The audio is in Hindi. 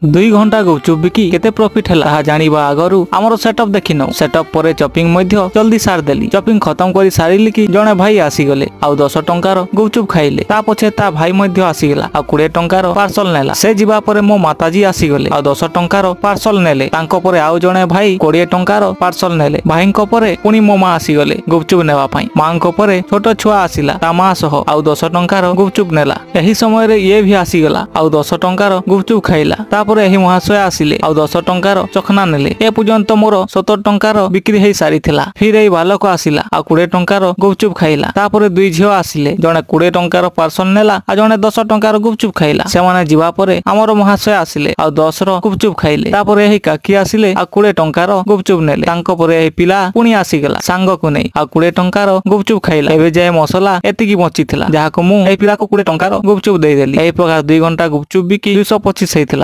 2 घंटा गुपचुप बिकी केते प्रॉफिट है ताहा जानिबा आगरु हमर सेटअप देखिनो। सेटअप परे चॉपिंग मध्य जल्दी सार देली। चॉपिंग खत्म करी सारिली कि जणे भाई आसी गले आ 10 टंकार गुपचुप खाइले। ता पछे ता भाई मध्य आसी गेला आ 20 टंकार पार्सल नेला। से जिबा परे मो माताजी आसी गले आ 10 टंकार पार्सल नेले। तांको परे आउ जणे भाई 20 टंकार पार्सल नेले। भाईंको परे पुनी मो मा आसी गले गुपचुप नेवा पई। मांको परे छोटो छुआ आसिला ता मा सह आ 10 टंकार गुपचुप नेला। एही समय रे ये भी आसी गला आ 10 टंकार गुपचुप खाइला। एही महाशय आसिले आ 10 टंकार चखना नेले। ए पर्यंत मोर 70 टंकार बिक्री हेई सारी थिला। फिर एई बालक आसिला आ 20 टंकार गुपचुप खाइला। तापरे दुई झियो आसिले जणे 20 टंकार पार्सल नेला आ जणे 10 टंकार गुपचुप खाइला। सेमाने जिबा परे हमर महाशय आसिले आ 10 रो गुपचुप खाइले। तापरे एही काकी आसिले आ 20 टंकार गुपचुप नेले। तांको परे एही पिला पुनी आसी गेला सांग को नै आ 20 टंकार गुपचुप खाइला। एबे जाय मसला एतिकी बची थिला जाहाको मु एही पिला को 20 टंकार गुपचुप देई देली। एही प्रकार 2 घंटा गुपचुप बिकी 225 हेइथिला।